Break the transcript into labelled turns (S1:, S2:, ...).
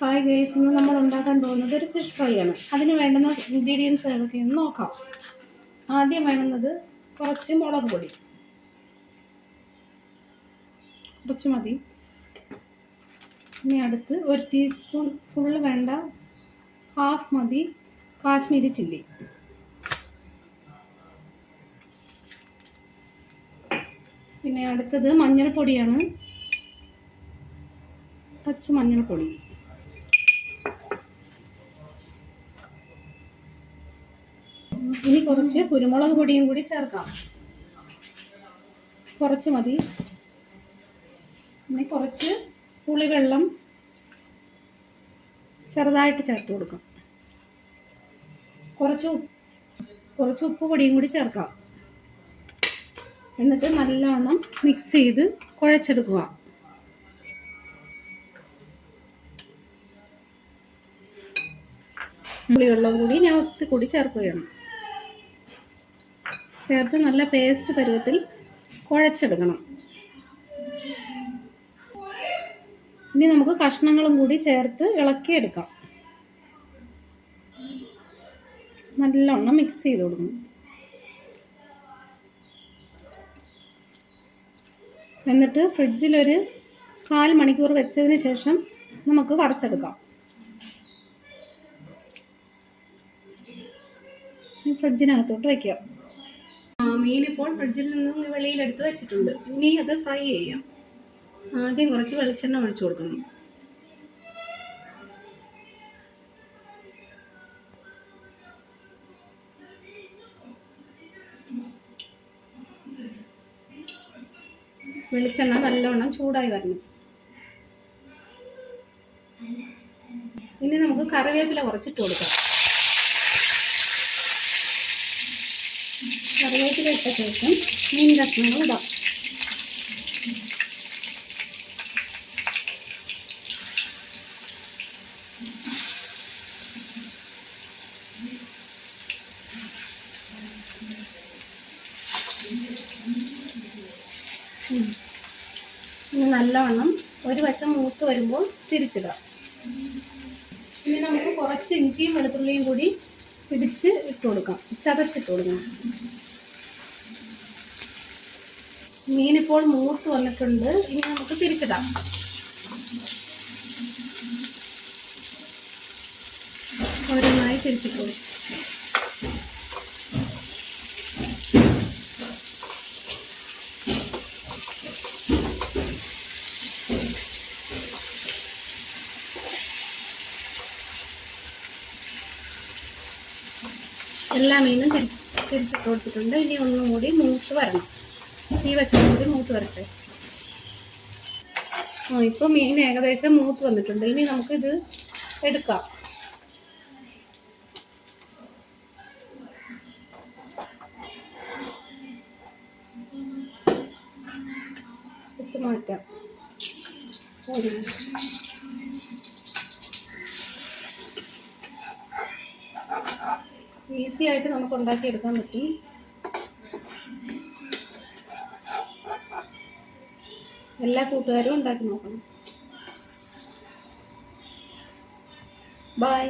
S1: Hi guys, ഇന്ന് നമ്മൾ ഉണ്ടാക്കാൻ പോകുന്നത് ഒരു ഫിഷ് ഫ്രൈ ആണ്. അതിന് വേണ്ടുന്ന ഇൻഗ്രീഡിയൻസ് ഏതൊക്കെയെന്ന് നോക്കാം. ആദ്യം വേണ്ടുന്നത് കുറച്ച് മുളക് പൊടി, കുറച്ച് മതി. ഇനി അടുത്ത് 1 ടീസ്പൂൺ, ഫുള്ള് വേണ്ട, ഹാഫ് മതി, കാശ്മീരി ചില്ലി. പിന്നെ അടുത്തത് മഞ്ഞൾപ്പൊടിയാണ്, കുറച്ച് മഞ്ഞൾപ്പൊടി. ഇനി കുറച്ച് കുരുമുളക് പൊടിയും കൂടി ചേർക്കാം, കുറച്ച് മതി. പിന്നെ കുറച്ച് പുളിവെള്ളം ചെറുതായിട്ട് ചേർത്ത് കൊടുക്കാം. കുറച്ച് ഉപ്പ് പൊടിയും കൂടി ചേർക്കാം. എന്നിട്ട് നല്ലവണ്ണം മിക്സ് ചെയ്ത് കുഴച്ചെടുക്കുക. പുളിവെള്ളം കൂടി ഞാൻ ഒത്തിരി ചേർക്കുകയാണ്. ചേർത്ത് നല്ല പേസ്റ്റ് പരുവത്തിൽ കുഴച്ചെടുക്കണം. ഇനി നമുക്ക് കഷ്ണങ്ങളും കൂടി ചേർത്ത് ഇളക്കിയെടുക്കാം. നല്ലവണ്ണം മിക്സ് ചെയ്ത് കൊടുക്കണം. എന്നിട്ട് ഫ്രിഡ്ജിലൊരു 1/4 മണിക്കൂർ വെച്ചതിന് ശേഷം നമുക്ക് വറുത്തെടുക്കാം. ഫ്രിഡ്ജിനകത്തോട്ട് വയ്ക്കാം. മീനിപ്പോൾ ഫ്രിഡ്ജിൽ നിന്ന് വെളിയിലെടുത്ത് വെച്ചിട്ടുണ്ട്. ഇനി അത് ഫ്രൈ ചെയ്യാം. ആദ്യം കുറച്ച് വെളിച്ചെണ്ണ ഒഴിച്ചു കൊടുക്കണം. വെളിച്ചെണ്ണ നല്ലവണ്ണം ചൂടായി വരണം. ഇനി നമുക്ക് കറിവേപ്പില കുറച്ചിട്ട് കൊടുക്കാം. കറിവേപ്പില ഇട്ട ശേഷം മീൻ കഷ്ണങ്ങൾ ഇടാം. ഇനി നല്ലവണ്ണം ഒരു വശം മൂത്ത് വരുമ്പോൾ തിരിച്ചിടാം. ഇനി നമുക്ക് കുറച്ച് ഇഞ്ചിയും വെളുത്തുള്ളിയും കൂടി പിടിച്ച് ഇട്ട് കൊടുക്കാം, ചതച്ചിട്ട് കൊടുക്കണം. മീനിപ്പോൾ മൂത്ത് വന്നിട്ടുണ്ട്. ഇനി നമുക്ക് തിരിച്ചിടാം. ഓരോന്നായി തിരിച്ചിട്ട് കൊടുക്കും. എല്ലാ മീനും തിരിച്ചിട്ട് കൊടുത്തിട്ടുണ്ട്. ഇനി ഒന്നും കൂടി മൂത്ത് വരണം. ഈ വശം കൂടി മൂത്ത് വരട്ടെ. ഇപ്പോൾ മീൻ ഏകദേശം മൂത്ത് വന്നിട്ടുണ്ട്. ഇനി നമുക്കിത് എടുക്കാം. ഇട്ട് മാറ്റാം. ഈസി ആയിട്ട് നമുക്ക് ഉണ്ടാക്കിയെടുക്കാൻ പറ്റും. എല്ലാ കൂട്ടുകാരും ഉണ്ടാക്കി നോക്കണം. ബൈ.